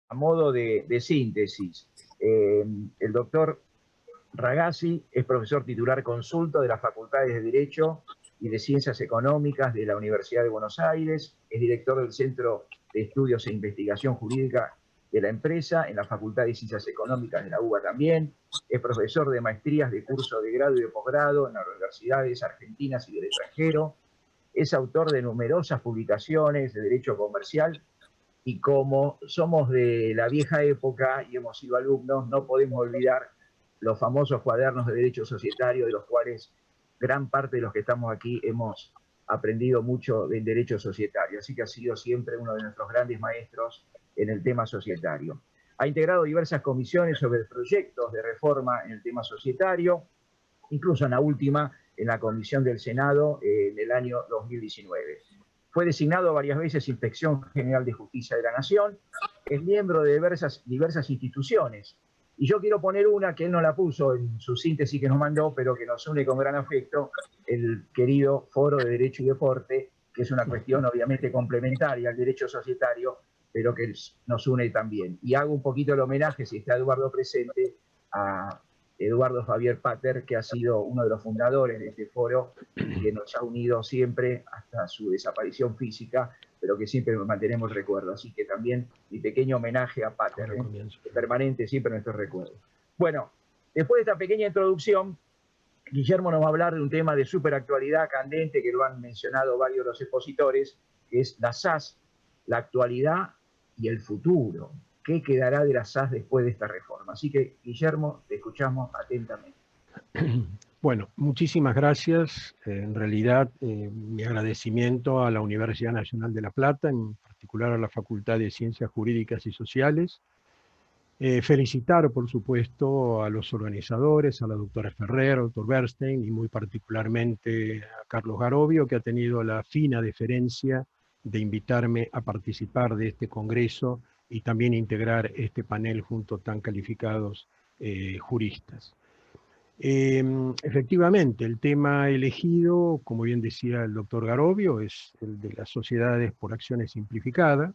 a modo de síntesis, el doctor Ragazzi es profesor titular consulto de las Facultades de Derecho y de Ciencias Económicas de la Universidad de Buenos Aires, es director del Centro de Estudios e Investigación Jurídica de la empresa en la Facultad de Ciencias Económicas de la UBA también, es profesor de maestrías de curso de grado y de posgrado en las universidades argentinas y del extranjero, es autor de numerosas publicaciones de derecho comercial y como somos de la vieja época y hemos sido alumnos, no podemos olvidar los famosos cuadernos de derecho societario, de los cuales gran parte de los que estamos aquí hemos aprendido mucho del derecho societario. Así que ha sido siempre uno de nuestros grandes maestros en el tema societario. Ha integrado diversas comisiones sobre proyectos de reforma en el tema societario, incluso en la última, en la comisión del Senado en el año 2019. Fue designado varias veces Inspección General de Justicia de la Nación, es miembro de diversas instituciones. Y yo quiero poner una que él no la puso en su síntesis que nos mandó, pero que nos une con gran afecto, el querido Foro de Derecho y Deporte, que es una cuestión obviamente complementaria al derecho societario, pero que nos une también. Y hago un poquito el homenaje, si está Eduardo presente, a Eduardo Javier Pater, que ha sido uno de los fundadores de este foro y que nos ha unido siempre hasta su desaparición física, pero que siempre mantenemos el recuerdo. Así que también mi pequeño homenaje a Pater, permanente siempre en nuestros recuerdos. Bueno, después de esta pequeña introducción, Guillermo nos va a hablar de un tema de súper actualidad candente, que lo han mencionado varios de los expositores, que es la SAS, la actualidad y el futuro. ¿Qué quedará de la SAS después de esta reforma? Así que, Guillermo, te escuchamos atentamente. Bueno, muchísimas gracias. En realidad, mi agradecimiento a la Universidad Nacional de La Plata, en particular a la Facultad de Ciencias Jurídicas y Sociales. Felicitar, por supuesto, a los organizadores, a la doctora Ferrer, al doctor Bernstein y muy particularmente a Carlos Garovio, que ha tenido la fina deferencia de invitarme a participar de este congreso y también integrar este panel junto a tan calificados juristas. Efectivamente, el tema elegido, como bien decía el doctor Garovio, es el de las sociedades por acciones simplificadas,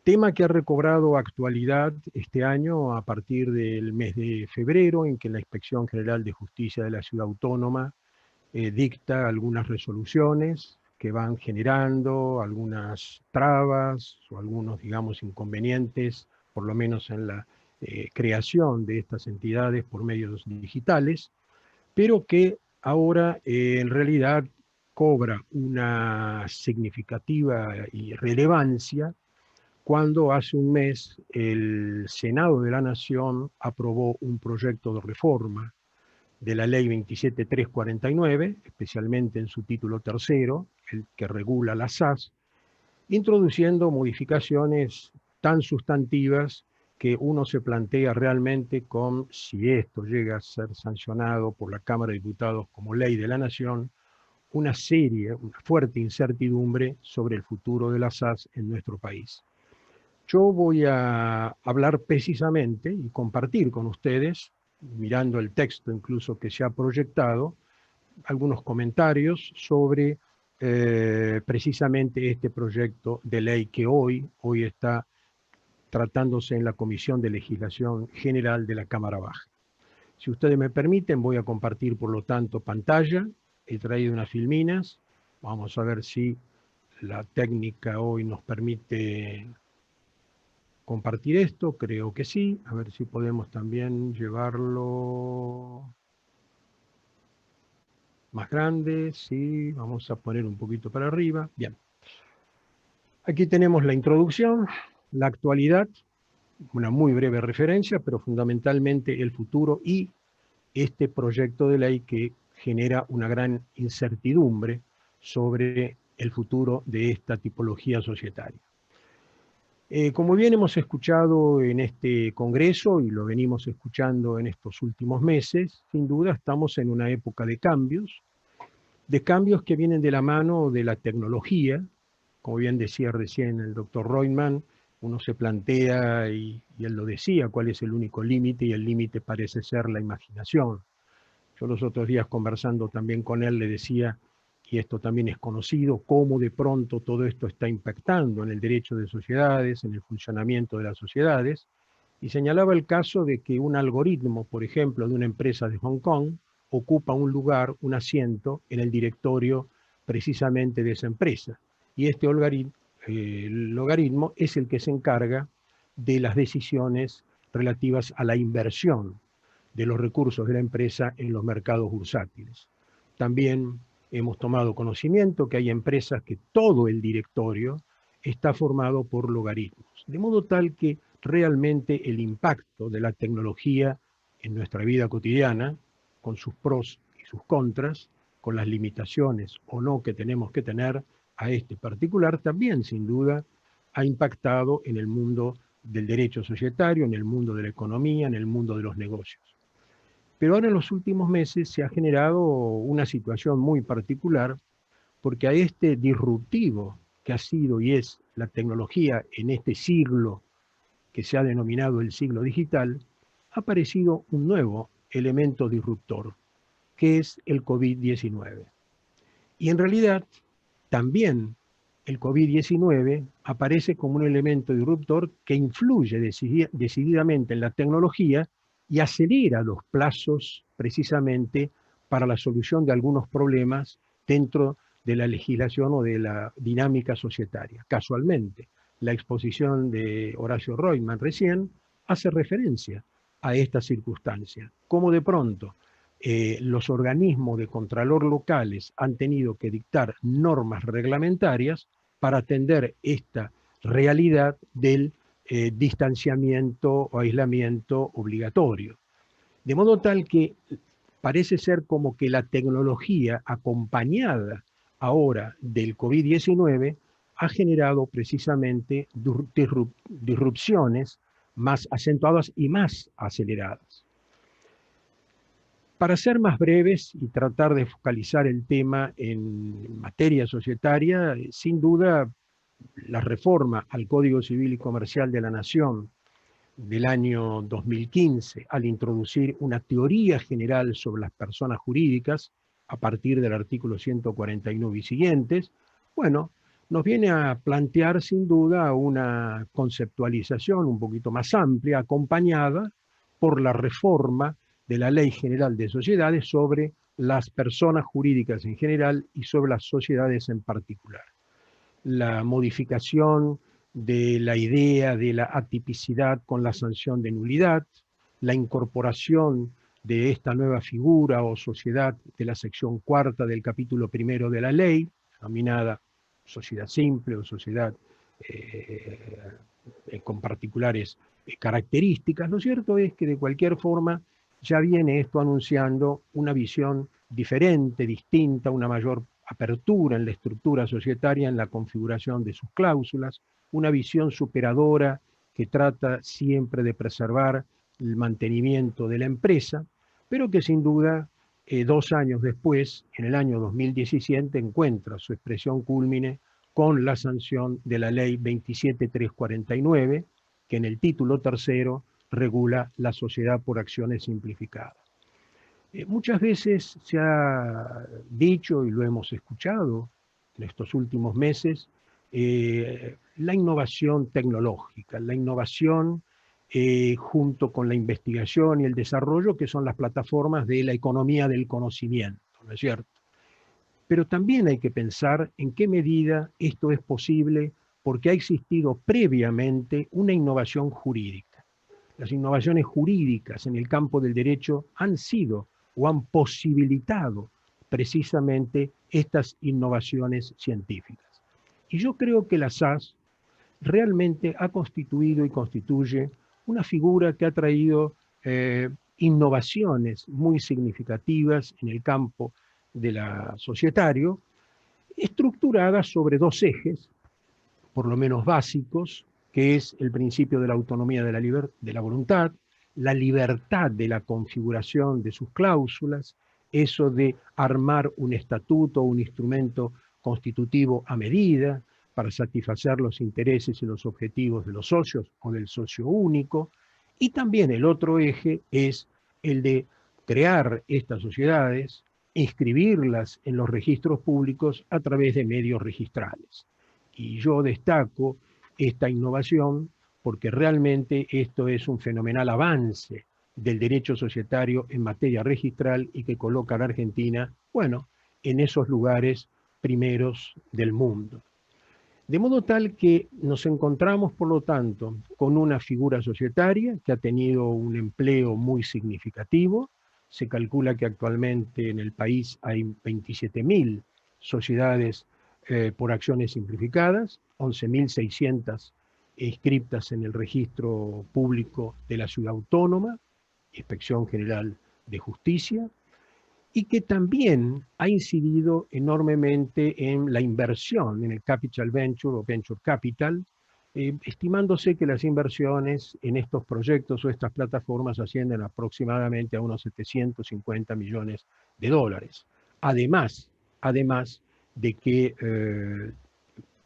tema que ha recobrado actualidad este año a partir del mes de febrero, en que la Inspección General de Justicia de la Ciudad Autónoma dicta algunas resoluciones que van generando algunas trabas o algunos, digamos, inconvenientes, por lo menos en la creación de estas entidades por medios digitales, pero que ahora en realidad cobra una significativa relevancia cuando hace un mes el Senado de la Nación aprobó un proyecto de reforma de la Ley 27349, especialmente en su título tercero, el que regula la SAS, introduciendo modificaciones tan sustantivas que uno se plantea realmente con si esto llega a ser sancionado por la Cámara de Diputados como ley de la Nación, una fuerte incertidumbre sobre el futuro de la SAS en nuestro país. Yo voy a hablar precisamente y compartir con ustedes, mirando el texto incluso que se ha proyectado, algunos comentarios sobre precisamente este proyecto de ley que hoy está tratándose en la Comisión de Legislación General de la Cámara Baja. Si ustedes me permiten, voy a compartir por lo tanto pantalla. He traído unas filminas. Vamos a ver si la técnica hoy nos permite compartir esto. Creo que sí. A ver si podemos también llevarlo más grande. Sí, vamos a poner un poquito para arriba. Bien. Aquí tenemos la introducción, la actualidad, una muy breve referencia, pero fundamentalmente el futuro y este proyecto de ley que genera una gran incertidumbre sobre el futuro de esta tipología societaria. Como bien hemos escuchado en este congreso y lo venimos escuchando en estos últimos meses, sin duda estamos en una época de cambios que vienen de la mano de la tecnología. Como bien decía recién el doctor Reutemann, uno se plantea, y él lo decía, cuál es el único límite, y el límite parece ser la imaginación. Yo los otros días conversando también con él le decía, y esto también es conocido, cómo de pronto todo esto está impactando en el derecho de sociedades, en el funcionamiento de las sociedades, y señalaba el caso de que un algoritmo, por ejemplo, de una empresa de Hong Kong, ocupa un lugar, un asiento en el directorio precisamente de esa empresa. Y este logaritmo es el que se encarga de las decisiones relativas a la inversión de los recursos de la empresa en los mercados bursátiles. También hemos tomado conocimiento que hay empresas que todo el directorio está formado por logaritmos, de modo tal que realmente el impacto de la tecnología en nuestra vida cotidiana, con sus pros y sus contras, con las limitaciones o no que tenemos que tener a este particular, también sin duda ha impactado en el mundo del derecho societario, en el mundo de la economía, en el mundo de los negocios. Pero ahora en los últimos meses se ha generado una situación muy particular porque a este disruptivo que ha sido y es la tecnología en este siglo que se ha denominado el siglo digital, ha aparecido un nuevo elemento disruptor, que es el COVID-19. Y en realidad, también el COVID-19 aparece como un elemento disruptor que influye decididamente en la tecnología y acelera los plazos precisamente para la solución de algunos problemas dentro de la legislación o de la dinámica societaria. Casualmente, la exposición de Horacio Reutemann recién hace referencia a esta circunstancia, como de pronto los organismos de contralor locales han tenido que dictar normas reglamentarias para atender esta realidad del distanciamiento o aislamiento obligatorio. De modo tal que parece ser como que la tecnología acompañada ahora del COVID-19 ha generado precisamente disrupciones más acentuadas y más aceleradas. Para ser más breves y tratar de focalizar el tema en materia societaria, sin duda la reforma al Código Civil y Comercial de la Nación del año 2015, al introducir una teoría general sobre las personas jurídicas a partir del artículo 149 y siguientes, bueno, nos viene a plantear sin duda una conceptualización un poquito más amplia, acompañada por la reforma de la Ley General de Sociedades sobre las personas jurídicas en general y sobre las sociedades en particular. La modificación de la idea de la atipicidad con la sanción de nulidad, la incorporación de esta nueva figura o sociedad de la sección cuarta del capítulo primero de la ley, denominada sociedad simple o sociedad con particulares características. Lo cierto es que de cualquier forma ya viene esto anunciando una visión diferente, distinta, una mayor apertura en la estructura societaria, en la configuración de sus cláusulas, una visión superadora que trata siempre de preservar el mantenimiento de la empresa, pero que sin duda 2 años después, en el año 2017, encuentra su expresión cúlmine con la sanción de la ley 27349, que en el título tercero regula la sociedad por acciones simplificadas. Muchas veces se ha dicho, y lo hemos escuchado en estos últimos meses, la innovación tecnológica, la innovación junto con la investigación y el desarrollo, que son las plataformas de la economía del conocimiento, ¿no es cierto? Pero también hay que pensar en qué medida esto es posible porque ha existido previamente una innovación jurídica. Las innovaciones jurídicas en el campo del derecho han sido o han posibilitado precisamente estas innovaciones científicas. Y yo creo que la SAS realmente ha constituido y constituye una figura que ha traído innovaciones muy significativas en el campo de la societario, estructuradas sobre 2 ejes, por lo menos básicos, que es el principio de la autonomía de la voluntad, la libertad de la configuración de sus cláusulas, eso de armar un estatuto, un instrumento constitutivo a medida para satisfacer los intereses y los objetivos de los socios o del socio único, y también el otro eje es el de crear estas sociedades inscribirlas en los registros públicos a través de medios registrales. Y yo destaco esta innovación porque realmente esto es un fenomenal avance del derecho societario en materia registral y que coloca a la Argentina, bueno, en esos lugares primeros del mundo. De modo tal que nos encontramos, por lo tanto, con una figura societaria que ha tenido un empleo muy significativo. Se calcula que actualmente en el país hay 27.000 sociedades por acciones simplificadas, 11.600 inscriptas en el registro público de la Ciudad Autónoma, Inspección General de Justicia, y que también ha incidido enormemente en la inversión, en el capital venture o venture capital, estimándose que las inversiones en estos proyectos o estas plataformas ascienden aproximadamente a unos 750 millones de dólares. Además de que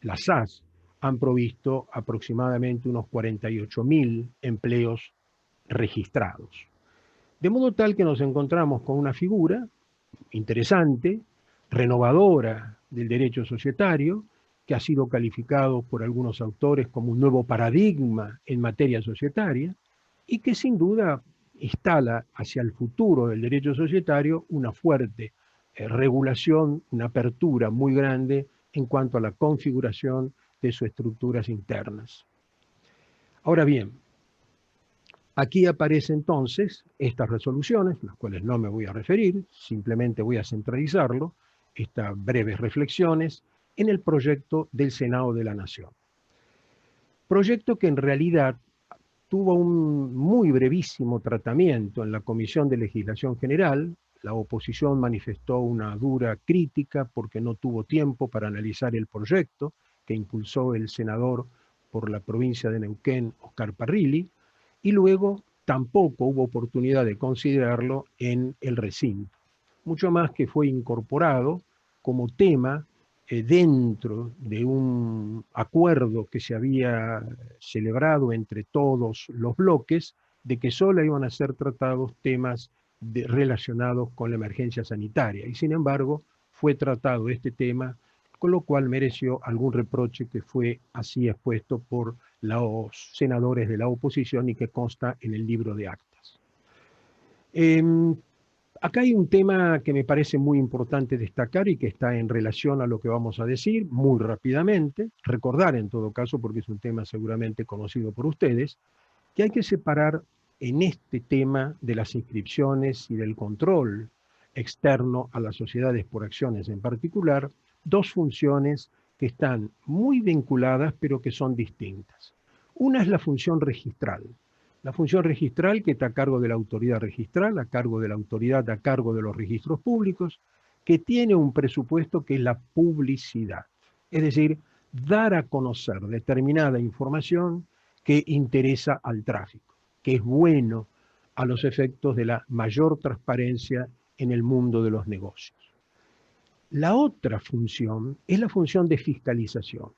las SAS han provisto aproximadamente unos 48.000 empleos registrados. De modo tal que nos encontramos con una figura interesante, renovadora del derecho societario, que ha sido calificado por algunos autores como un nuevo paradigma en materia societaria, y que sin duda instala hacia el futuro del derecho societario una fuerte regulación, una apertura muy grande en cuanto a la configuración de sus estructuras internas. Ahora bien, aquí aparecen entonces estas resoluciones, las cuales no me voy a referir, simplemente voy a centralizarlo, estas breves reflexiones, en el proyecto del Senado de la Nación. Proyecto que en realidad tuvo un muy brevísimo tratamiento en la Comisión de Legislación General. La oposición manifestó una dura crítica porque no tuvo tiempo para analizar el proyecto que impulsó el senador por la provincia de Neuquén, Oscar Parrilli, y luego tampoco hubo oportunidad de considerarlo en el recinto. Mucho más que fue incorporado como tema dentro de un acuerdo que se había celebrado entre todos los bloques de que solo iban a ser tratados temas relacionados con la emergencia sanitaria. Y sin embargo, fue tratado este tema, con lo cual mereció algún reproche que fue así expuesto por los senadores de la oposición y que consta en el libro de actas. Acá hay un tema que me parece muy importante destacar y que está en relación a lo que vamos a decir muy rápidamente, recordar en todo caso, porque es un tema seguramente conocido por ustedes, que hay que separar en este tema de las inscripciones y del control externo a las sociedades por acciones en particular, dos funciones que están muy vinculadas pero que son distintas. Una es la función registral. La función registral que está a cargo de la autoridad registral, a cargo de la autoridad a cargo de los registros públicos, que tiene un presupuesto que es la publicidad. Es decir, dar a conocer determinada información que interesa al tráfico, que es bueno a los efectos de la mayor transparencia en el mundo de los negocios. La otra función es la función de fiscalización.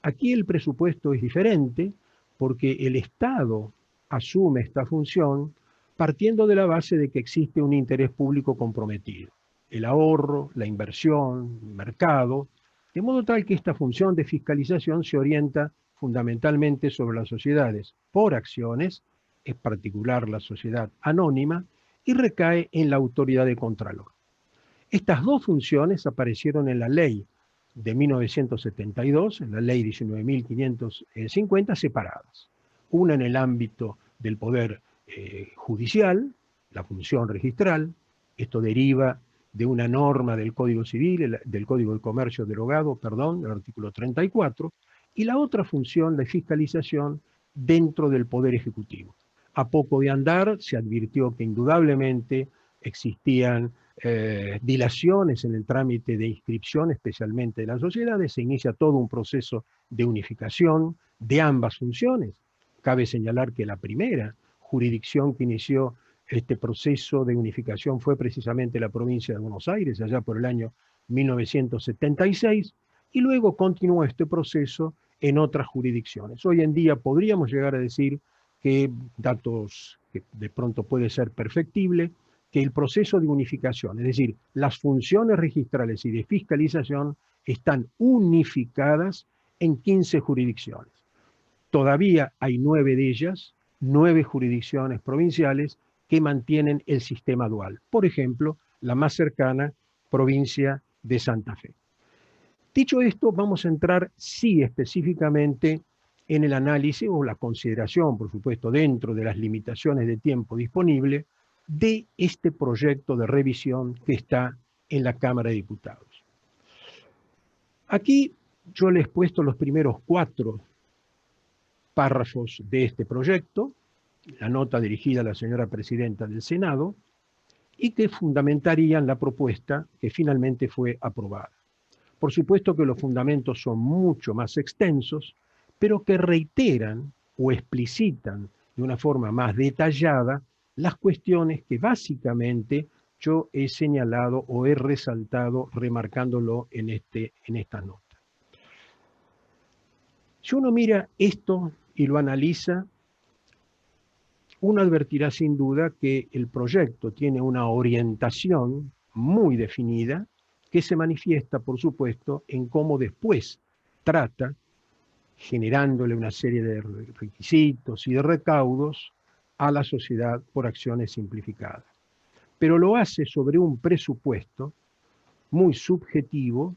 Aquí el presupuesto es diferente porque el Estado asume esta función partiendo de la base de que existe un interés público comprometido. El ahorro, la inversión, el mercado, de modo tal que esta función de fiscalización se orienta fundamentalmente sobre las sociedades por acciones, en particular la sociedad anónima, y recae en la autoridad de Contralor. Estas dos funciones aparecieron en la ley de 1972, en la ley 19.550, separadas. Una en el ámbito del poder judicial, la función registral, esto deriva de una norma del Código Civil, del Código de Comercio derogado, perdón, del artículo 34, y la otra función, la fiscalización, dentro del Poder Ejecutivo. A poco de andar se advirtió que indudablemente existían dilaciones en el trámite de inscripción, especialmente de las sociedades, se inicia todo un proceso de unificación de ambas funciones. Cabe señalar que la primera jurisdicción que inició este proceso de unificación fue precisamente la provincia de Buenos Aires, allá por el año 1976, y luego continuó este proceso en otras jurisdicciones. Hoy en día podríamos llegar a decir que datos que de pronto puede ser perfectible, que el proceso de unificación, es decir, las funciones registrales y de fiscalización están unificadas en 15 jurisdicciones. Todavía hay 9 de ellas, 9 jurisdicciones provinciales que mantienen el sistema dual. Por ejemplo, la más cercana, provincia de Santa Fe. Dicho esto, vamos a entrar sí específicamente en el análisis o la consideración, por supuesto, dentro de las limitaciones de tiempo disponible, de este proyecto de revisión que está en la Cámara de Diputados. Aquí yo les he puesto los primeros 4 párrafos de este proyecto, la nota dirigida a la señora presidenta del Senado, y que fundamentarían la propuesta que finalmente fue aprobada. Por supuesto que los fundamentos son mucho más extensos, pero que reiteran o explicitan de una forma más detallada las cuestiones que básicamente yo he señalado o he resaltado remarcándolo en esta nota. Si uno mira esto y lo analiza, uno advertirá sin duda que el proyecto tiene una orientación muy definida que se manifiesta, por supuesto, en cómo después trata, generándole una serie de requisitos y de recaudos a la sociedad por acciones simplificadas. Pero lo hace sobre un presupuesto muy subjetivo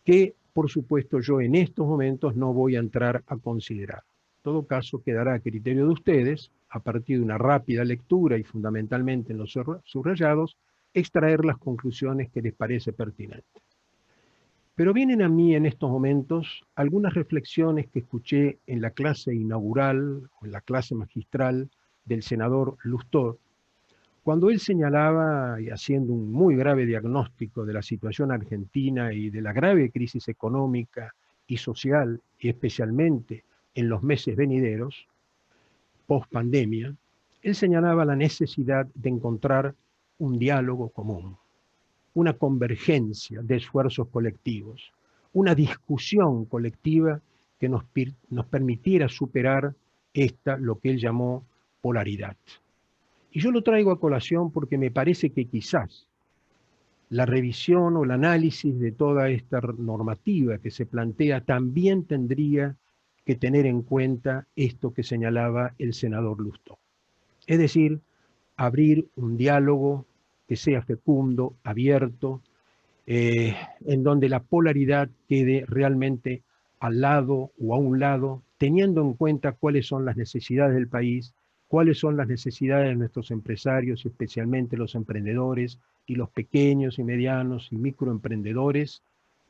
que, por supuesto, yo en estos momentos no voy a entrar a considerar. En todo caso, quedará a criterio de ustedes, a partir de una rápida lectura y fundamentalmente en los subrayados, extraer las conclusiones que les parece pertinentes. Pero vienen a mí en estos momentos algunas reflexiones que escuché en la clase inaugural o en la clase magistral del senador Lustó, cuando él señalaba, y haciendo un muy grave diagnóstico de la situación argentina y de la grave crisis económica y social, y especialmente en los meses venideros, post pandemia, él señalaba la necesidad de encontrar un diálogo común, una convergencia de esfuerzos colectivos, una discusión colectiva que nos permitiera superar lo que él llamó polaridad. Y yo lo traigo a colación porque me parece que quizás la revisión o el análisis de toda esta normativa que se plantea también tendría que tener en cuenta esto que señalaba el senador Lustó. Es decir, abrir un diálogo que sea fecundo, abierto, en donde la polaridad quede realmente al lado o a un lado, teniendo en cuenta cuáles son las necesidades del país, cuáles son las necesidades de nuestros empresarios, especialmente los emprendedores y los pequeños y medianos y microemprendedores.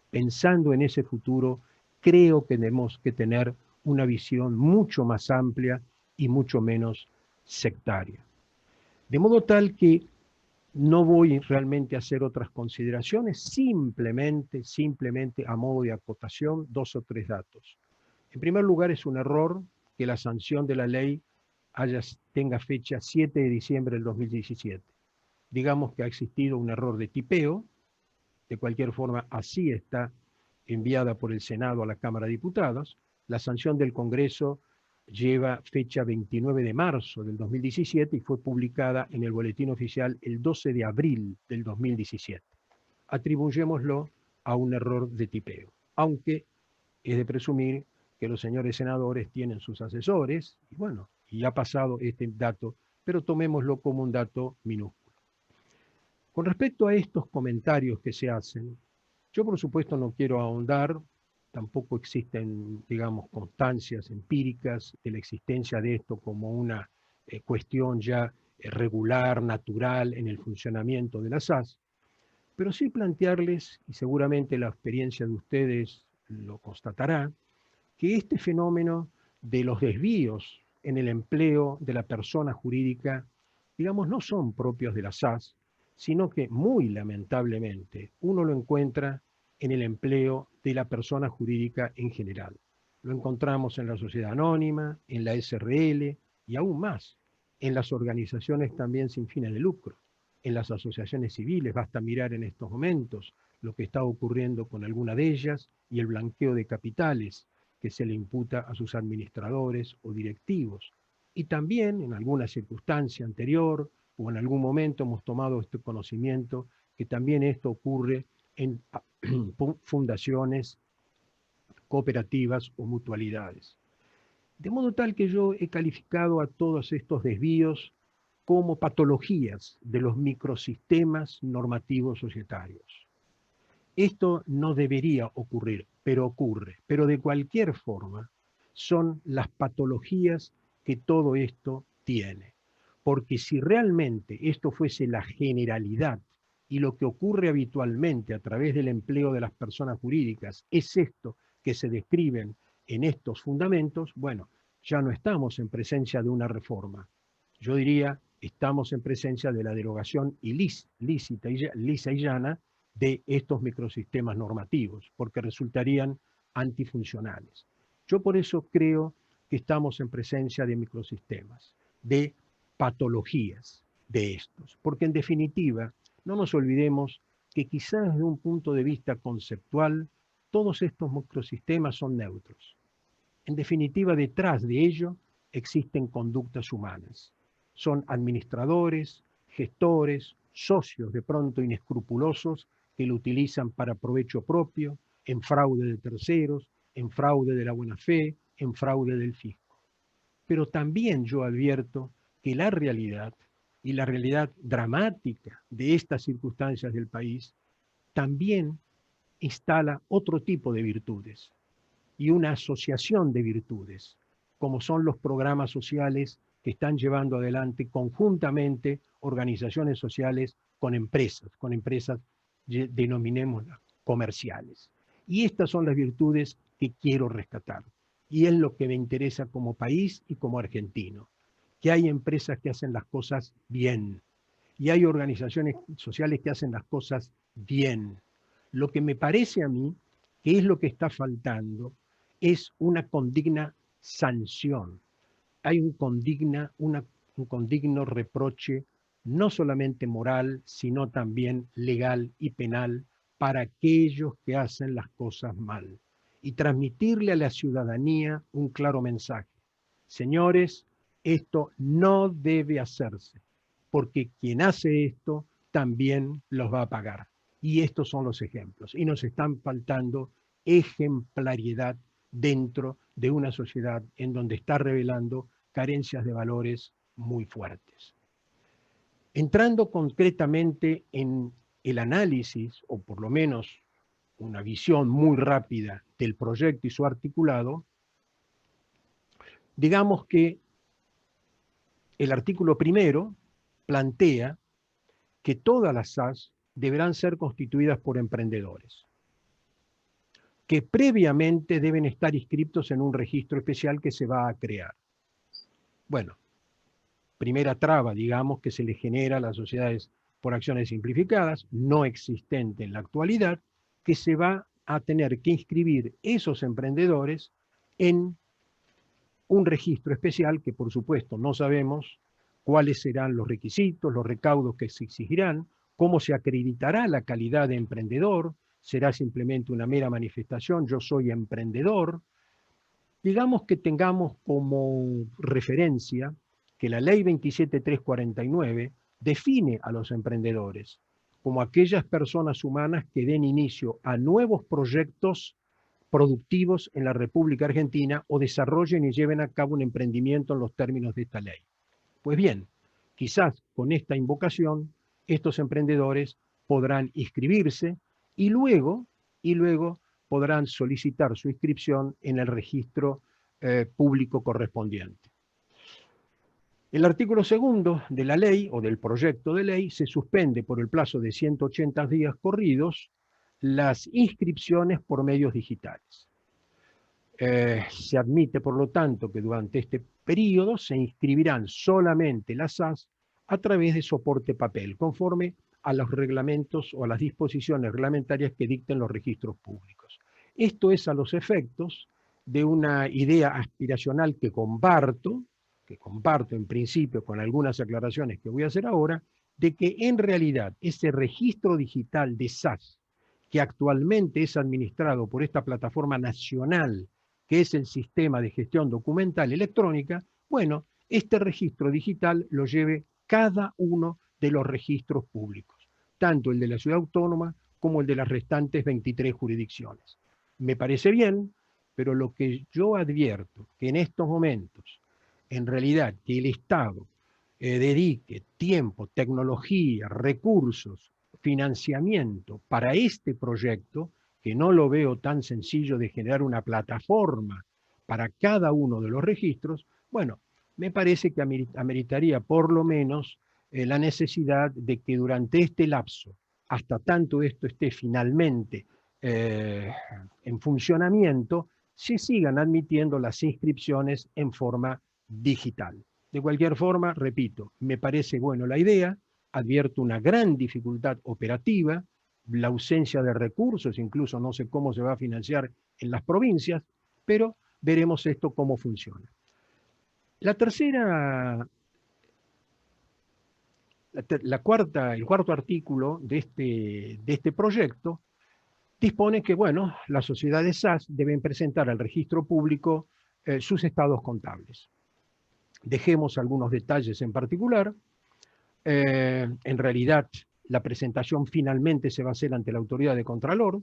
Pensando en ese futuro, creo que tenemos que tener una visión mucho más amplia y mucho menos sectaria. De modo tal que no voy realmente a hacer otras consideraciones, simplemente a modo de acotación, 2 o 3 datos. En primer lugar, es un error que la sanción de la ley tenga fecha 7 de diciembre del 2017. Digamos que ha existido un error de tipeo, de cualquier forma así está enviada por el Senado a la Cámara de Diputados. La sanción del Congreso lleva fecha 29 de marzo del 2017 y fue publicada en el Boletín Oficial el 12 de abril del 2017. Atribuyémoslo a un error de tipeo, aunque es de presumir que los señores senadores tienen sus asesores, y bueno, y ha pasado este dato, pero tomémoslo como un dato minúsculo. Con respecto a estos comentarios que se hacen, yo por supuesto no quiero ahondar, tampoco existen, digamos, constancias empíricas de la existencia de esto como una cuestión ya regular, natural en el funcionamiento de la SAS, pero sí plantearles, y seguramente la experiencia de ustedes lo constatará, que este fenómeno de los desvíos en el empleo de la persona jurídica, digamos, no son propios de la SAS, sino que muy lamentablemente uno lo encuentra en el empleo de la persona jurídica en general. Lo encontramos en la sociedad anónima, en la SRL y aún más, en las organizaciones también sin fines de lucro, en las asociaciones civiles. Basta mirar en estos momentos lo que está ocurriendo con alguna de ellas y el blanqueo de capitales que se le imputa a sus administradores o directivos. Y también, en alguna circunstancia anterior, o en algún momento hemos tomado este conocimiento, que también esto ocurre en fundaciones, cooperativas o mutualidades. De modo tal que yo he calificado a todos estos desvíos como patologías de los microsistemas normativos societarios. Esto no debería ocurrir, pero ocurre. Pero de cualquier forma, son las patologías que todo esto tiene. Porque si realmente esto fuese la generalidad y lo que ocurre habitualmente a través del empleo de las personas jurídicas es esto que se describen en estos fundamentos, bueno, ya no estamos en presencia de una reforma. Yo diría, estamos en presencia de la derogación lisa y llana de estos microsistemas normativos, porque resultarían antifuncionales. Yo por eso creo que estamos en presencia de microsistemas, de patologías de estos, porque en definitiva, no nos olvidemos que quizás desde un punto de vista conceptual, todos estos microsistemas son neutros. En definitiva, detrás de ello existen conductas humanas. Son administradores, gestores, socios de pronto inescrupulosos que lo utilizan para provecho propio, en fraude de terceros, en fraude de la buena fe, en fraude del fisco. Pero también yo advierto que la realidad, y la realidad dramática de estas circunstancias del país, también instala otro tipo de virtudes y una asociación de virtudes, como son los programas sociales que están llevando adelante conjuntamente organizaciones sociales con empresas denominémoslas comerciales. Y estas son las virtudes que quiero rescatar. Y es lo que me interesa como país y como argentino, que hay empresas que hacen las cosas bien y hay organizaciones sociales que hacen las cosas bien. Lo que me parece a mí que es lo que está faltando es una condigna sanción. Hay un condigno reproche, no solamente moral, sino también legal y penal, para aquellos que hacen las cosas mal. Y transmitirle a la ciudadanía un claro mensaje. Señores, esto no debe hacerse, porque quien hace esto también los va a pagar. Y estos son los ejemplos. Y nos están faltando ejemplariedad dentro de una sociedad en donde está revelando carencias de valores muy fuertes. Entrando concretamente en el análisis, o por lo menos una visión muy rápida del proyecto y su articulado, digamos que el artículo primero plantea que todas las SAS deberán ser constituidas por emprendedores, que previamente deben estar inscritos en un registro especial que se va a crear. Bueno, primera traba, digamos, que se le genera a las sociedades por acciones simplificadas, no existente en la actualidad, que se va a tener que inscribir esos emprendedores en un registro especial que, por supuesto, no sabemos cuáles serán los requisitos, los recaudos que se exigirán, cómo se acreditará la calidad de emprendedor, será simplemente una mera manifestación, yo soy emprendedor. Digamos que tengamos como referencia que la ley 27349 define a los emprendedores como aquellas personas humanas que den inicio a nuevos proyectos productivos en la República Argentina o desarrollen y lleven a cabo un emprendimiento en los términos de esta ley. Pues bien, quizás con esta invocación, estos emprendedores podrán inscribirse y luego podrán solicitar su inscripción en el registro público correspondiente. El artículo segundo de la ley o del proyecto de ley se suspende por el plazo de 180 días corridos las inscripciones por medios digitales. Se admite, por lo tanto, que durante este periodo se inscribirán solamente las SAS a través de soporte papel, conforme a los reglamentos o a las disposiciones reglamentarias que dicten los registros públicos. Esto es a los efectos de una idea aspiracional que comparto en principio con algunas aclaraciones que voy a hacer ahora, de que en realidad ese registro digital de SAS, que actualmente es administrado por esta plataforma nacional, que es el Sistema de Gestión Documental Electrónica, bueno, este registro digital lo lleve cada uno de los registros públicos, tanto el de la ciudad autónoma como el de las restantes 23 jurisdicciones. Me parece bien, pero lo que yo advierto que en estos momentos, en realidad, que el Estado dedique tiempo, tecnología, recursos, financiamiento para este proyecto, que no lo veo tan sencillo de generar una plataforma para cada uno de los registros, bueno, me parece que ameritaría por lo menos la necesidad de que durante este lapso, hasta tanto esto esté finalmente en funcionamiento, se sigan admitiendo las inscripciones en forma digital. De cualquier forma, repito, me parece bueno la idea, advierto una gran dificultad operativa, la ausencia de recursos, incluso no sé cómo se va a financiar en las provincias, pero veremos esto cómo funciona. La tercera, el cuarto artículo de este proyecto dispone que, bueno, las sociedades SAS deben presentar al registro público sus estados contables. Dejemos algunos detalles en particular. En realidad, la presentación finalmente se va a hacer ante la autoridad de Contralor,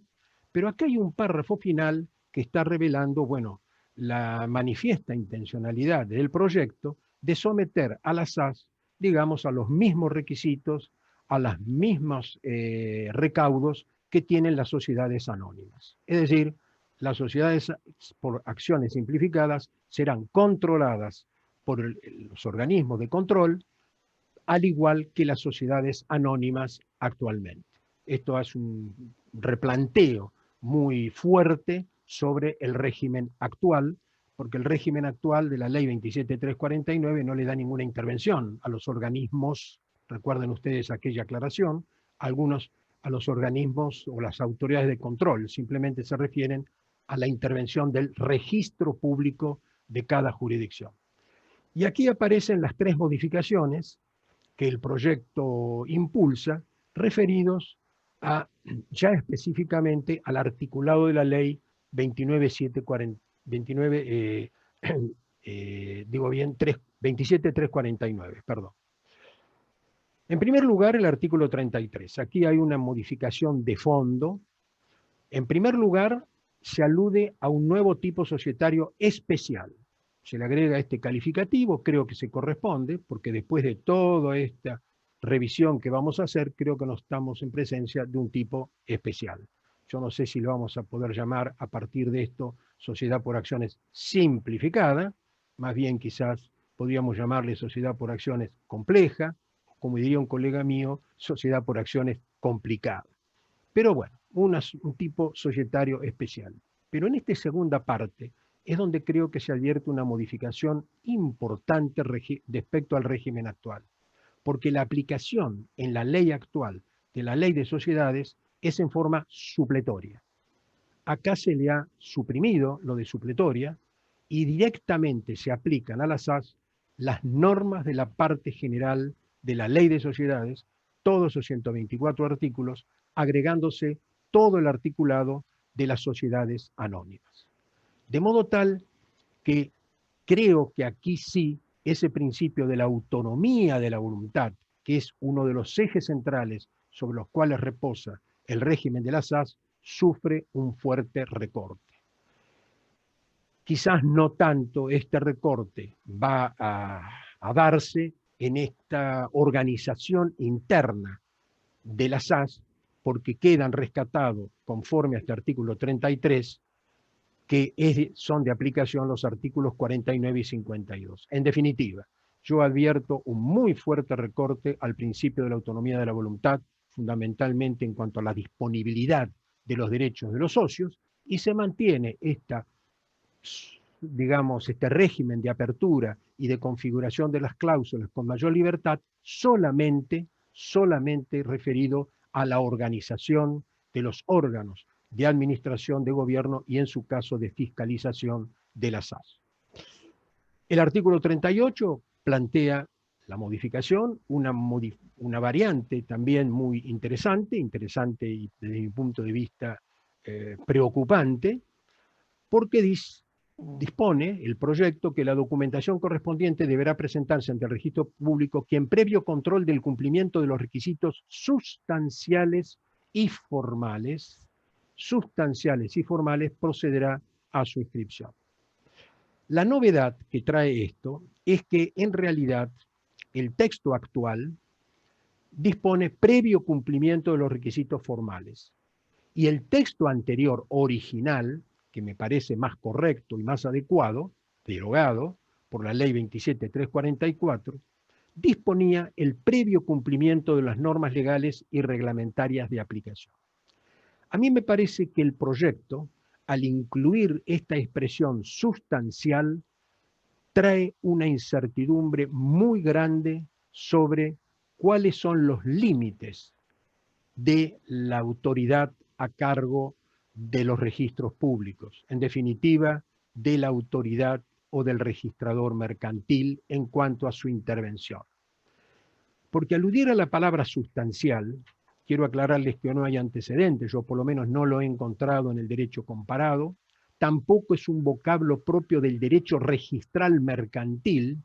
pero acá hay un párrafo final que está revelando, bueno, la manifiesta intencionalidad del proyecto de someter a la SAS, digamos, a los mismos requisitos, a los mismos recaudos que tienen las sociedades anónimas. Es decir, las sociedades por acciones simplificadas serán controladas por los organismos de control, al igual que las sociedades anónimas actualmente. Esto es un replanteo muy fuerte sobre el régimen actual, porque el régimen actual de la ley 27349 no le da ninguna intervención a los organismos, recuerden ustedes aquella aclaración, algunos a los organismos o las autoridades de control, simplemente se refieren a la intervención del registro público de cada jurisdicción. Y aquí aparecen las tres modificaciones que el proyecto impulsa, referidos a, ya específicamente al articulado de la ley 27349, perdón. En primer lugar, el artículo 33. Aquí hay una modificación de fondo. En primer lugar, se alude a un nuevo tipo societario especial. Se le agrega este calificativo, creo que se corresponde, porque después de toda esta revisión que vamos a hacer, creo que no estamos en presencia de un tipo especial. Yo no sé si lo vamos a poder llamar a partir de esto sociedad por acciones simplificada, más bien quizás podríamos llamarle sociedad por acciones compleja, como diría un colega mío, sociedad por acciones complicada. Pero bueno, un tipo societario especial. Pero en esta segunda parte es donde creo que se advierte una modificación importante respecto al régimen actual, porque la aplicación en la ley actual de la ley de sociedades es en forma supletoria. Acá se le ha suprimido lo de supletoria y directamente se aplican a las SAS las normas de la parte general de la ley de sociedades, todos esos 124 artículos, agregándose todo el articulado de las sociedades anónimas. De modo tal que creo que aquí sí ese principio de la autonomía de la voluntad, que es uno de los ejes centrales sobre los cuales reposa el régimen de las SAS, sufre un fuerte recorte. Quizás no tanto este recorte va a darse en esta organización interna de la SAS, porque quedan rescatados, conforme a este artículo 33, que son de aplicación los artículos 49 y 52. En definitiva, yo advierto un muy fuerte recorte al principio de la autonomía de la voluntad, fundamentalmente en cuanto a la disponibilidad de los derechos de los socios, y se mantiene digamos, este régimen de apertura y de configuración de las cláusulas con mayor libertad solamente referido a la organización de los órganos de administración de gobierno y en su caso de fiscalización de la SAS. El artículo 38 plantea la modificación, una variante también muy interesante y desde mi punto de vista preocupante, porque dice dispone el proyecto que la documentación correspondiente deberá presentarse ante el registro público quien previo control del cumplimiento de los requisitos sustanciales y formales procederá a su inscripción. La novedad que trae esto es que en realidad el texto actual dispone previo cumplimiento de los requisitos formales y el texto anterior original, que me parece más correcto y más adecuado, derogado por la ley 27.344, disponía el previo cumplimiento de las normas legales y reglamentarias de aplicación. A mí me parece que el proyecto, al incluir esta expresión sustancial, trae una incertidumbre muy grande sobre cuáles son los límites de la autoridad a cargo de los registros públicos, en definitiva, de la autoridad o del registrador mercantil en cuanto a su intervención. Porque aludir a la palabra sustancial, quiero aclararles que no hay antecedentes, yo por lo menos no lo he encontrado en el derecho comparado, tampoco es un vocablo propio del derecho registral mercantil.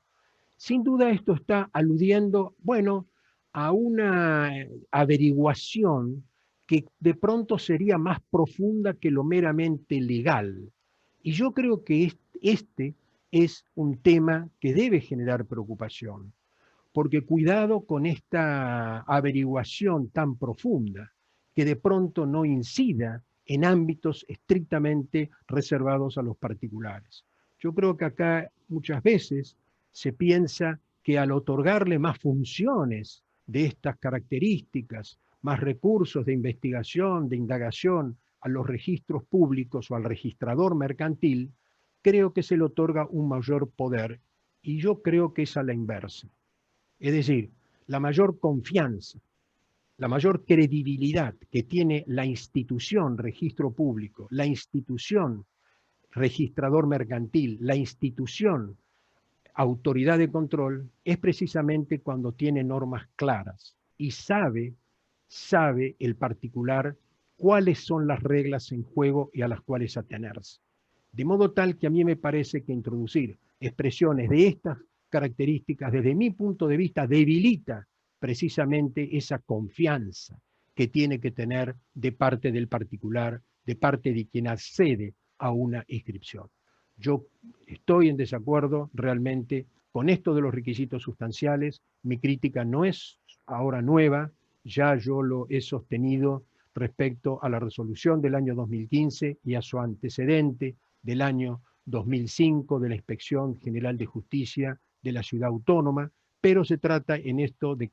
Sin duda esto está aludiendo, bueno, a una averiguación que de pronto sería más profunda que lo meramente legal. Y yo creo que este es un tema que debe generar preocupación, porque cuidado con esta averiguación tan profunda, que de pronto no incida en ámbitos estrictamente reservados a los particulares. Yo creo que acá muchas veces se piensa que al otorgarle más funciones de estas características, más recursos de investigación, de indagación a los registros públicos o al registrador mercantil, creo que se le otorga un mayor poder y yo creo que es a la inversa. Es decir, la mayor confianza, la mayor credibilidad que tiene la institución registro público, la institución registrador mercantil, la institución autoridad de control, es precisamente cuando tiene normas claras y sabe el particular cuáles son las reglas en juego y a las cuales atenerse. De modo tal que a mí me parece que introducir expresiones de estas características, desde mi punto de vista, debilita precisamente esa confianza que tiene que tener de parte del particular, de parte de quien accede a una inscripción. Yo estoy en desacuerdo realmente con esto de los requisitos sustanciales. Mi crítica no es ahora nueva, ya yo lo he sostenido respecto a la resolución del año 2015 y a su antecedente del año 2005 de la Inspección General de Justicia de la Ciudad Autónoma, pero se trata en esto de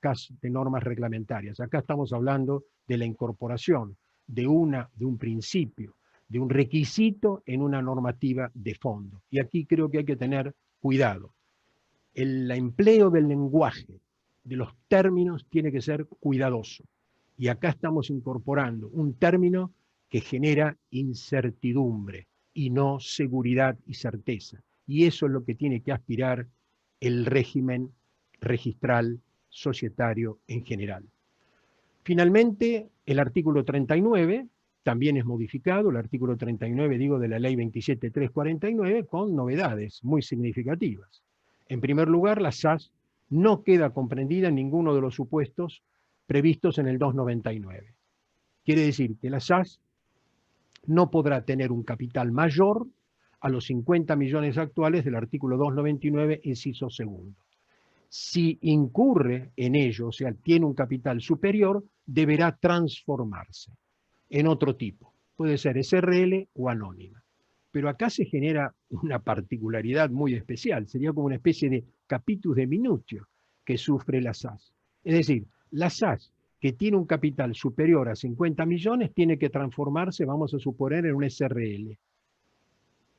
normas reglamentarias. Acá estamos hablando de la incorporación de un principio, de un requisito en una normativa de fondo. Y aquí creo que hay que tener cuidado. El empleo del lenguaje, de los términos, tiene que ser cuidadoso. Y acá estamos incorporando un término que genera incertidumbre y no seguridad y certeza. Y eso es lo que tiene que aspirar el régimen registral societario en general. Finalmente, el artículo 39 también es modificado, el artículo 39, digo, de la ley 27.349, con novedades muy significativas. En primer lugar, la SAS no queda comprendida en ninguno de los supuestos previstos en el 299. Quiere decir que la SAS no podrá tener un capital mayor a los 50 millones actuales del artículo 299, inciso segundo. Si incurre en ello, o sea, tiene un capital superior, deberá transformarse en otro tipo. Puede ser SRL o anónima. Pero acá se genera una particularidad muy especial. Sería como una especie de capitus de minutio que sufre la SAS. Es decir, la SAS que tiene un capital superior a 50 millones tiene que transformarse, vamos a suponer, en un SRL.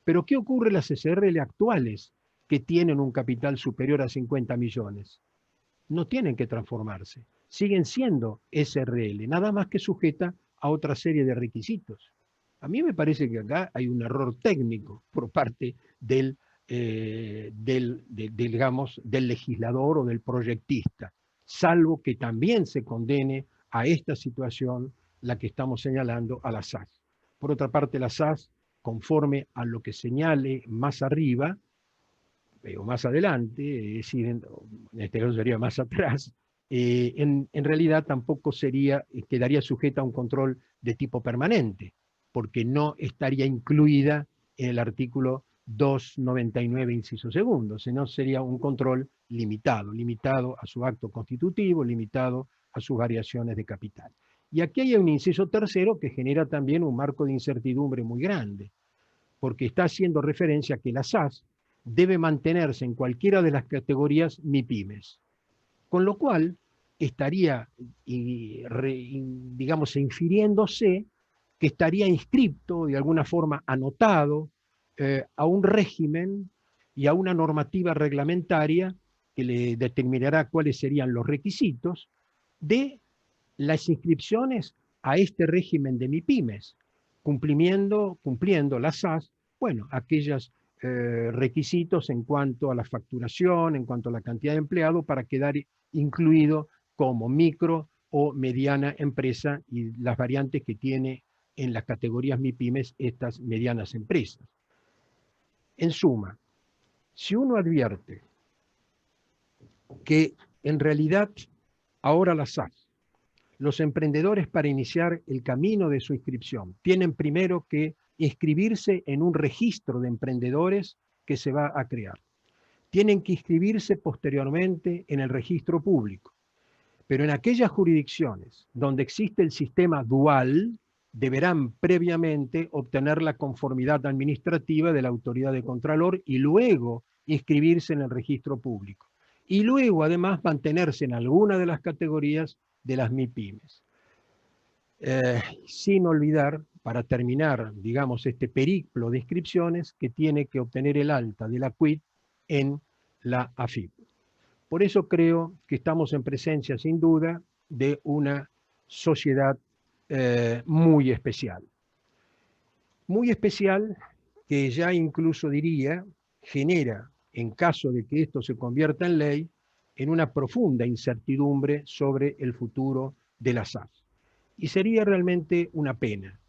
Pero ¿qué ocurre en las SRL actuales que tienen un capital superior a 50 millones? No tienen que transformarse, siguen siendo SRL, nada más que sujeta a otra serie de requisitos. A mí me parece que acá hay un error técnico por parte del legislador o del proyectista, salvo que también se condene a esta situación, la que estamos señalando, a la SAS. Por otra parte, la SAS conforme a lo que señale más arriba o más adelante, es decir, en este caso sería más atrás, en realidad tampoco quedaría sujeta a un control de tipo permanente, porque no estaría incluida en el artículo 299, inciso segundo, sino sería un control limitado a su acto constitutivo, limitado a sus variaciones de capital. Y aquí hay un inciso tercero que genera también un marco de incertidumbre muy grande, porque está haciendo referencia a que la SAS debe mantenerse en cualquiera de las categorías MIPYMES, con lo cual estaría, digamos, infiriéndose que estaría inscripto, de alguna forma anotado, a un régimen y a una normativa reglamentaria que le determinará cuáles serían los requisitos de las inscripciones a este régimen de MIPYMES, cumpliendo la SAS, bueno, aquellos requisitos en cuanto a la facturación, en cuanto a la cantidad de empleados, para quedar incluido como micro o mediana empresa y las variantes que tiene en las categorías MIPYMES estas medianas empresas. En suma, si uno advierte que en realidad ahora la SAS, los emprendedores, para iniciar el camino de su inscripción, tienen primero que inscribirse en un registro de emprendedores que se va a crear. Tienen que inscribirse posteriormente en el registro público. Pero en aquellas jurisdicciones donde existe el sistema dual, deberán previamente obtener la conformidad administrativa de la autoridad de Contralor y luego inscribirse en el registro público. Y luego, además, mantenerse en alguna de las categorías de las MIPYMES. Sin olvidar, para terminar, digamos, este periplo de inscripciones, que tiene que obtener el alta de la CUIT en la AFIP. Por eso creo que estamos en presencia, sin duda, de una sociedad muy especial. Muy especial que ya incluso diría genera, en caso de que esto se convierta en ley, en una profunda incertidumbre sobre el futuro de la SAS. Y sería realmente una pena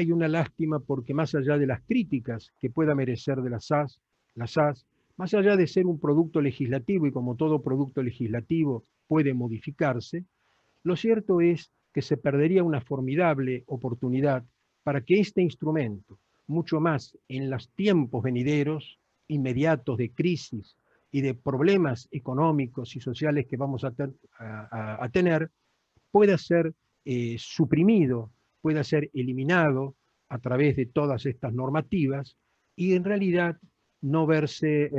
y una lástima, porque más allá de las críticas que pueda merecer de la SAS, más allá de ser un producto legislativo, y como todo producto legislativo puede modificarse, lo cierto es que se perdería una formidable oportunidad para que este instrumento, mucho más en los tiempos venideros, inmediatos de crisis y de problemas económicos y sociales que vamos a tener, pueda ser suprimido, pueda ser eliminado a través de todas estas normativas y en realidad no verse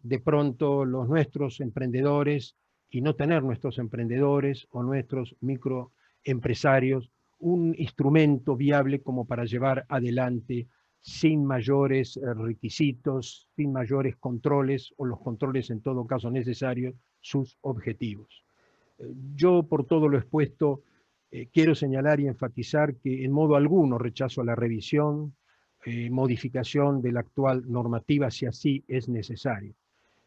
de pronto nuestros emprendedores y no tener nuestros emprendedores o nuestros microempresarios un instrumento viable como para llevar adelante sin mayores requisitos, sin mayores controles o los controles en todo caso necesarios, sus objetivos. Yo, por todo lo expuesto, quiero señalar y enfatizar que en modo alguno rechazo la revisión, modificación de la actual normativa si así es necesario.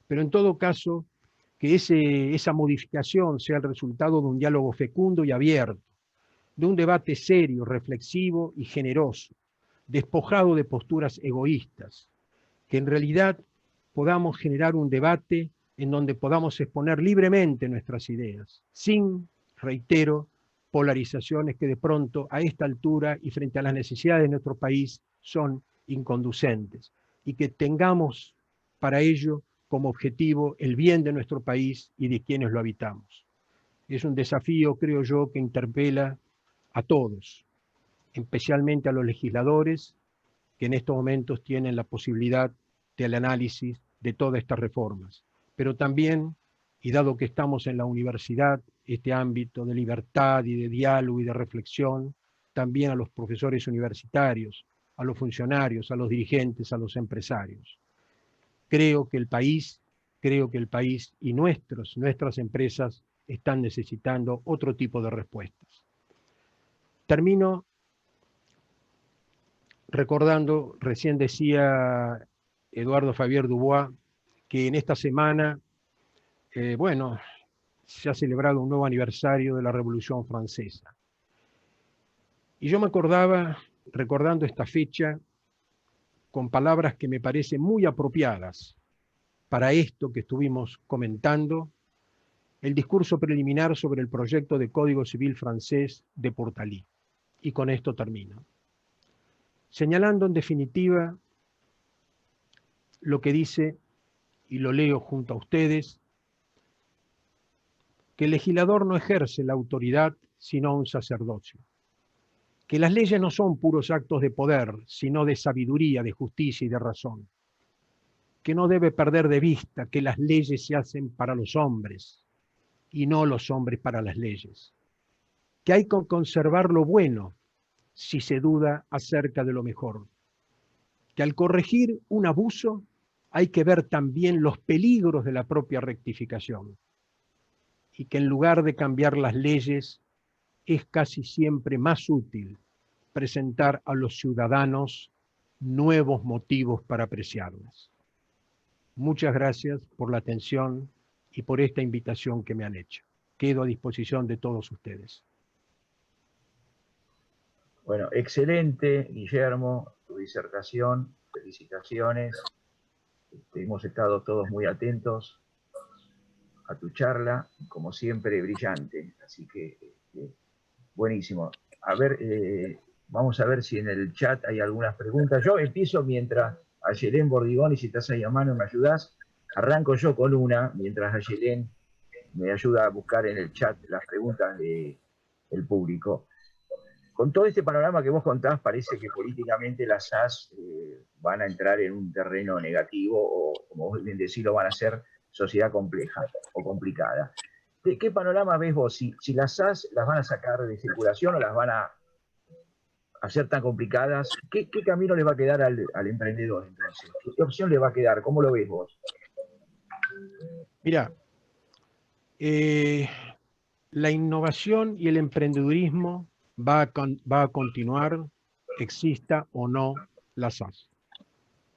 Pero en todo caso, que esa modificación sea el resultado de un diálogo fecundo y abierto, de un debate serio, reflexivo y generoso, despojado de posturas egoístas, que en realidad podamos generar un debate en donde podamos exponer libremente nuestras ideas, sin, reitero, polarizaciones que de pronto a esta altura y frente a las necesidades de nuestro país son inconducentes, y que tengamos para ello como objetivo el bien de nuestro país y de quienes lo habitamos. Es un desafío, creo yo, que interpela a todos, especialmente a los legisladores que en estos momentos tienen la posibilidad del análisis de todas estas reformas, pero también, y dado que estamos en la universidad, este ámbito de libertad y de diálogo y de reflexión, también a los profesores universitarios, a los funcionarios, a los dirigentes, a los empresarios. Creo que el país y nuestras empresas están necesitando otro tipo de respuestas. Termino recordando, recién decía Eduardo Fabier Dubois, que en esta semana, bueno, se ha celebrado un nuevo aniversario de la Revolución Francesa. Y yo me acordaba, recordando esta fecha, con palabras que me parecen muy apropiadas para esto que estuvimos comentando, el discurso preliminar sobre el proyecto de Código Civil francés de Portalis. Y con esto termino. Señalando en definitiva lo que dice, y lo leo junto a ustedes, que el legislador no ejerce la autoridad sino un sacerdocio, que las leyes no son puros actos de poder, sino de sabiduría, de justicia y de razón, que no debe perder de vista que las leyes se hacen para los hombres y no los hombres para las leyes, que hay que conservar lo bueno si se duda acerca de lo mejor, que al corregir un abuso hay que ver también los peligros de la propia rectificación, y que en lugar de cambiar las leyes es casi siempre más útil presentar a los ciudadanos nuevos motivos para apreciarlas. Muchas gracias por la atención y por esta invitación que me han hecho. Quedo a disposición de todos ustedes. Bueno, excelente, Guillermo, tu disertación, felicitaciones. Hemos estado todos muy atentos a tu charla, como siempre, brillante. Así que, buenísimo. A ver, vamos a ver si en el chat hay algunas preguntas. Yo empiezo mientras Ayelén Bordigoni, si estás ahí a mano, me ayudás. Arranco yo con una, mientras Ayelén me ayuda a buscar en el chat las preguntas del público. Con todo este panorama que vos contás, parece que políticamente las SAS van a entrar en un terreno negativo o, como vos bien decís, lo van a hacer sociedad compleja o complicada. ¿Qué panorama ves vos? Si las SAS las van a sacar de circulación o las van a hacer tan complicadas, ¿qué camino le va a quedar al emprendedor entonces? ¿Qué opción le va a quedar? ¿Cómo lo ves vos? Mira, la innovación y el emprendedurismo va a continuar, exista o no la SAS.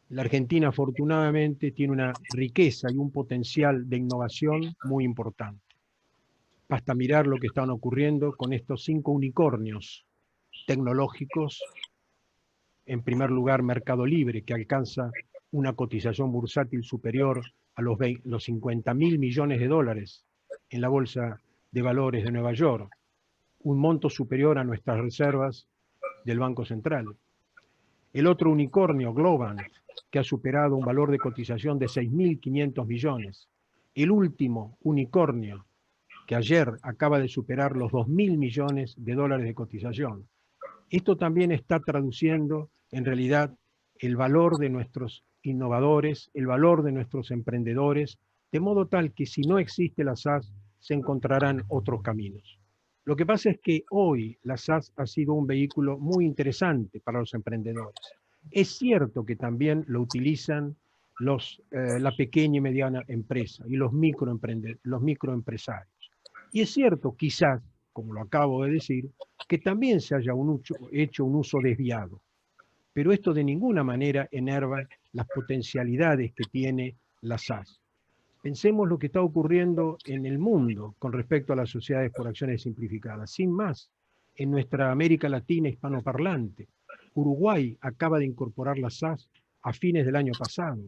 La Argentina afortunadamente tiene una riqueza y un potencial de innovación muy importante. Basta mirar lo que están ocurriendo con estos 5 unicornios tecnológicos. En primer lugar, Mercado Libre, que alcanza una cotización bursátil superior a los 50.000 millones de dólares en la Bolsa de Valores de Nueva York, un monto superior a nuestras reservas del Banco Central. El otro unicornio, Globant, que ha superado un valor de cotización de 6.500 millones. El último unicornio, que ayer acaba de superar los 2.000 millones de dólares de cotización. Esto también está traduciendo, en realidad, el valor de nuestros innovadores, el valor de nuestros emprendedores, de modo tal que si no existe la SAS, se encontrarán otros caminos. Lo que pasa es que hoy la SAS ha sido un vehículo muy interesante para los emprendedores. Es cierto que también lo utilizan la pequeña y mediana empresa y los microempresarios. Y es cierto, quizás, como lo acabo de decir, que también se haya hecho un uso desviado. Pero esto de ninguna manera enerva las potencialidades que tiene la SAS. Pensemos lo que está ocurriendo en el mundo con respecto a las sociedades por acciones simplificadas. Sin más, en nuestra América Latina hispanoparlante, Uruguay acaba de incorporar la SAS a fines del año pasado.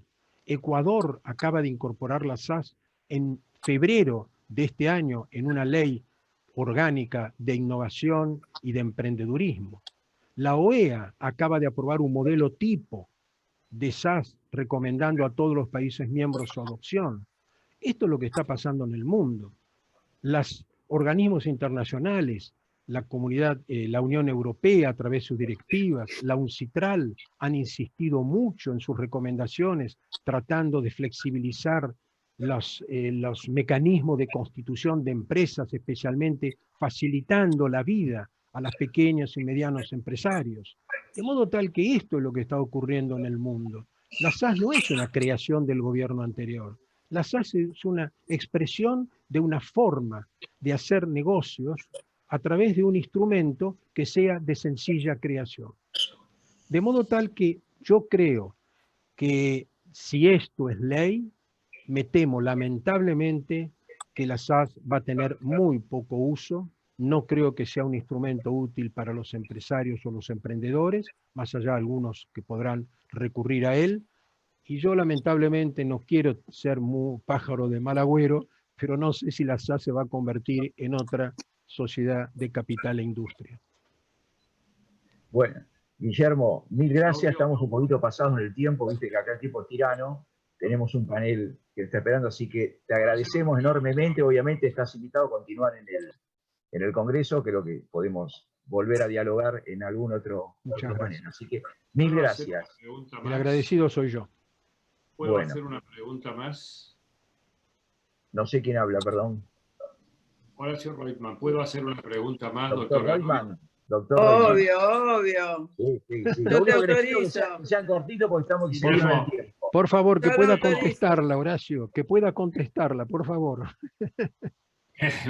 Ecuador acaba de incorporar la SAS en febrero de este año en una ley orgánica de innovación y de emprendedurismo. La OEA acaba de aprobar un modelo tipo de SAS recomendando a todos los países miembros su adopción. Esto es lo que está pasando en el mundo. Los organismos internacionales, la comunidad, la Unión Europea a través de sus directivas, la UNCITRAL, han insistido mucho en sus recomendaciones tratando de flexibilizar los mecanismos de constitución de empresas, especialmente facilitando la vida a los pequeños y medianos empresarios. De modo tal que esto es lo que está ocurriendo en el mundo. La SAS no es una creación del gobierno anterior. La SAS es una expresión de una forma de hacer negocios a través de un instrumento que sea de sencilla creación. De modo tal que yo creo que si esto es ley, me temo lamentablemente que la SAS va a tener muy poco uso no creo que sea un instrumento útil para los empresarios o los emprendedores, más allá de algunos que podrán recurrir a él. Y yo lamentablemente no quiero ser muy pájaro de mal agüero, pero no sé si la SAS se va a convertir en otra sociedad de capital e industria. Bueno, Guillermo, mil gracias. Claudio, Estamos un poquito pasados en el tiempo, viste que acá el tiempo es tirano. Tenemos un panel que está esperando, así que te agradecemos enormemente. Obviamente estás invitado a continuar en el Congreso, creo que podemos volver a dialogar en algún otro Muchas panel. gracias. Así que mil ¿puedo hacer una gracias. pregunta El más? agradecido soy yo. ¿Puedo Bueno, hacer una pregunta más? no sé quién habla, perdón. Horacio Reutemann, ¿puedo hacer una pregunta más, Doctor doctor Garovi? Reutemann. Doctor Reutemann. Obvio, obvio. Sí, sí, sí. Lo Yo te único que les pido es autorizo. que sean cortitos porque estamos Guillermo, excediendo en el tiempo. Por favor, que Yo lo pueda autorizo. contestarla, Horacio, que pueda contestarla, por favor.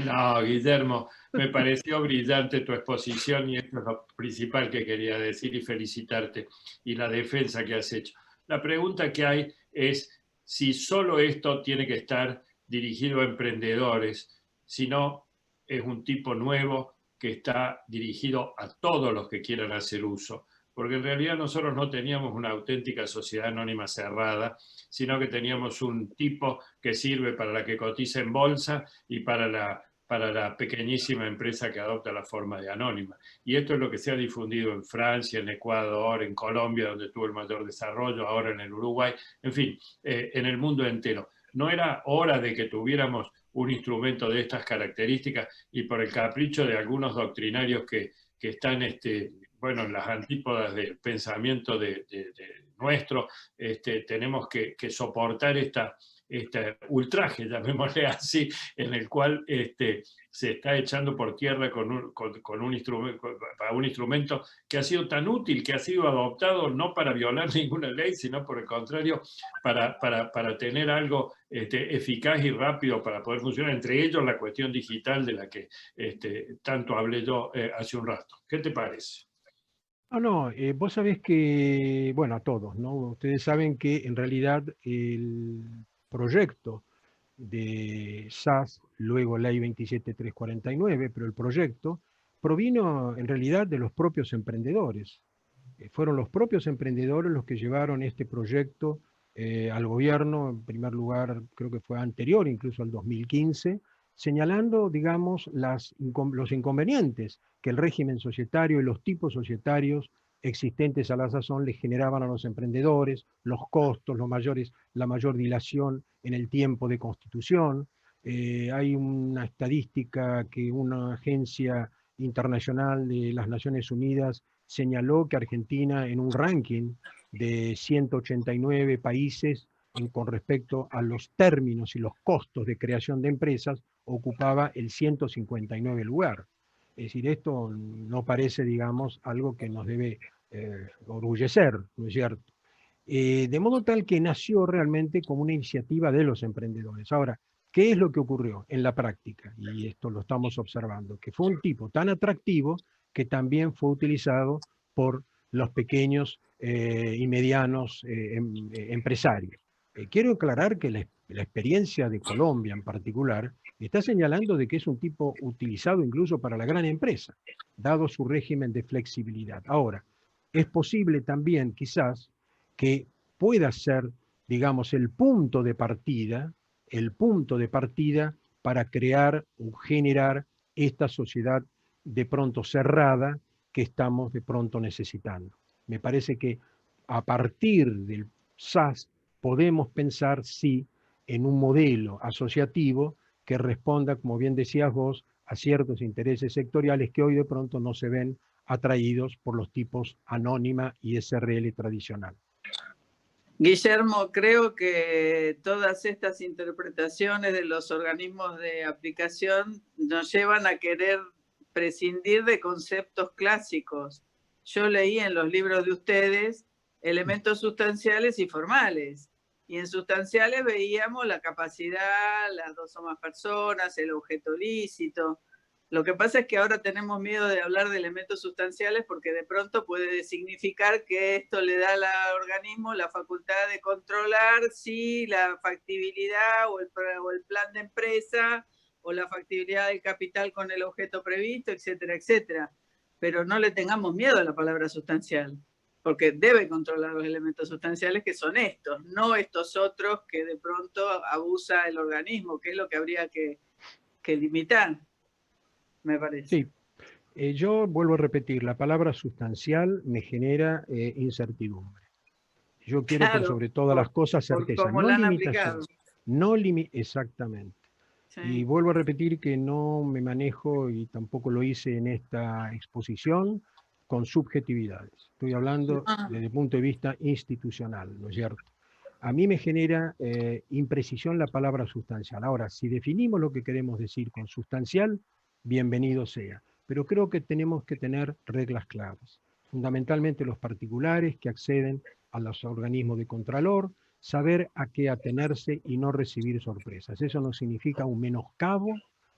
No, Guillermo, me pareció brillante tu exposición y esto es lo principal que quería decir y felicitarte y la defensa que has hecho. La pregunta que hay es si solo esto tiene que estar dirigido a emprendedores, si no es un tipo nuevo que está dirigido a todos los que quieran hacer uso. Porque en realidad nosotros no teníamos una auténtica sociedad anónima cerrada, sino que teníamos un tipo que sirve para la que cotiza en bolsa y para la pequeñísima empresa que adopta la forma de anónima. Y esto es lo que se ha difundido en Francia, en Ecuador, en Colombia, donde tuvo el mayor desarrollo, ahora en el Uruguay, en fin, en el mundo entero. No era hora de que tuviéramos un instrumento de estas características y por el capricho de algunos doctrinarios que están bueno, en las antípodas del pensamiento de nuestro, tenemos que soportar este ultraje, llamémosle así, en el cual se está echando por tierra con un instrumento que ha sido tan útil, que ha sido adoptado no para violar ninguna ley, sino por el contrario, para tener algo eficaz y rápido para poder funcionar, entre ellos la cuestión digital de la que tanto hablé yo hace un rato. ¿Qué te parece? No, vos sabés que, bueno, a todos, ¿no? Ustedes saben que en realidad el proyecto de SAS, luego Ley 27349, pero el proyecto provino en realidad de los propios emprendedores. Fueron los propios emprendedores los que llevaron este proyecto al gobierno, en primer lugar, creo que fue anterior, incluso al 2015, señalando, digamos, los inconvenientes que el régimen societario y los tipos societarios existentes a la sazón les generaban a los emprendedores, los costos, la mayor dilación en el tiempo de constitución. Hay una estadística que una agencia internacional de las Naciones Unidas señaló que Argentina, en un ranking de 189 países con respecto a los términos y los costos de creación de empresas, ocupaba el 159 lugar. Es decir, esto no parece, digamos, algo que nos debe orgullecer, ¿no es cierto? De modo tal que nació realmente como una iniciativa de los emprendedores. Ahora, ¿qué es lo que ocurrió en la práctica? Y esto lo estamos observando, que fue un tipo tan atractivo que también fue utilizado por los pequeños y medianos empresarios. Quiero aclarar que la experiencia de Colombia en particular está señalando de que es un tipo utilizado incluso para la gran empresa, dado su régimen de flexibilidad. Ahora, es posible también quizás que pueda ser, digamos, el punto de partida para crear o generar esta sociedad de pronto cerrada que estamos de pronto necesitando. Me parece que a partir del SAS podemos pensar, sí, en un modelo asociativo que responda, como bien decías vos, a ciertos intereses sectoriales que hoy de pronto no se ven atraídos por los tipos anónima y SRL tradicional. Guillermo, creo que todas estas interpretaciones de los organismos de aplicación nos llevan a querer prescindir de conceptos clásicos. Yo leí en los libros de ustedes elementos sustanciales y formales. Y en sustanciales veíamos la capacidad, las dos o más personas, el objeto lícito. Lo que pasa es que ahora tenemos miedo de hablar de elementos sustanciales porque de pronto puede significar que esto le da al organismo la facultad de controlar si la factibilidad o el plan de empresa o la factibilidad del capital con el objeto previsto, etcétera, etcétera. Pero no le tengamos miedo a la palabra sustancial, porque debe controlar los elementos sustanciales que son estos, no estos otros que de pronto abusa el organismo, que es lo que habría que limitar, me parece. Sí. Yo vuelvo a repetir, la palabra sustancial me genera incertidumbre. Yo quiero por sobre todas las cosas certeza, como no la han limitación. aplicado. Exactamente. Sí. Y vuelvo a repetir que no me manejo, y tampoco lo hice en esta exposición, con subjetividades. Estoy hablando desde el punto de vista institucional, ¿no es cierto? A mí me genera imprecisión la palabra sustancial. Ahora, si definimos lo que queremos decir con sustancial, bienvenido sea. Pero creo que tenemos que tener reglas claras. Fundamentalmente los particulares que acceden a los organismos de contralor, saber a qué atenerse y no recibir sorpresas. Eso no significa un menoscabo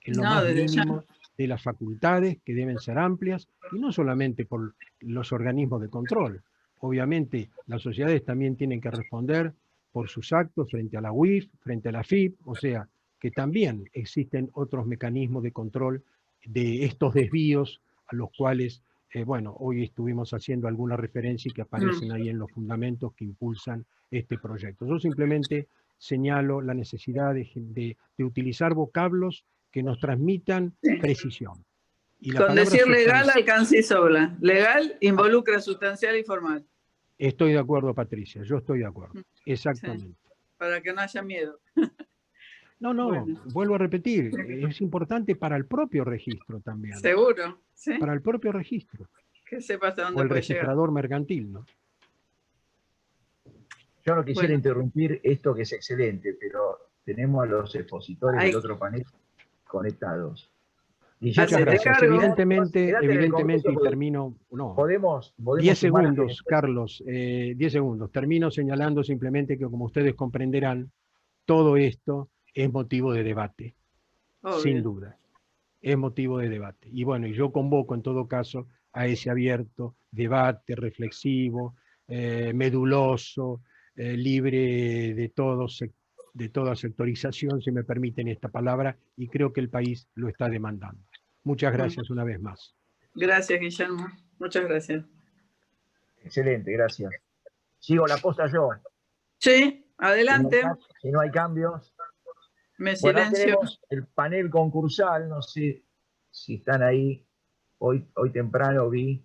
en lo más mínimo de las facultades, que deben ser amplias, y no solamente por los organismos de control. Obviamente, las sociedades también tienen que responder por sus actos frente a la UIF, frente a la FIP, o sea, que también existen otros mecanismos de control de estos desvíos a los cuales, bueno, hoy estuvimos haciendo alguna referencia y que aparecen ahí en los fundamentos que impulsan este proyecto. Yo simplemente señalo la necesidad de utilizar vocablos que nos transmitan precisión. Y la con decir legal alcanza y sobra. Legal involucra sustancial y formal. Estoy de acuerdo, Patricia, yo estoy de acuerdo. Exactamente. Sí, para que no haya miedo. No, bueno. Vuelvo a repetir, es importante para el propio registro también. Seguro, sí. Para el propio registro. Que sepa hasta dónde o el puede registrador llegar. mercantil, ¿no? Yo no quisiera interrumpir esto que es excelente, pero tenemos a los expositores del otro panel conectados. Muchas gracias. Evidentemente, y termino, no, podemos 10 segundos, Carlos, 10 segundos. Termino señalando simplemente que, como ustedes comprenderán, todo esto es motivo de debate, sin duda. Es motivo de debate. Y bueno, yo convoco en todo caso a ese abierto debate reflexivo, meduloso, libre de toda sectorización, si me permiten esta palabra, y creo que el país lo está demandando. Muchas gracias una vez más. Gracias, Guillermo. Muchas gracias. Excelente, gracias. Sigo la posta yo. Sí, adelante. Si no hay cambios. Bueno, tenemos el panel concursal, no sé si están ahí. Hoy temprano vi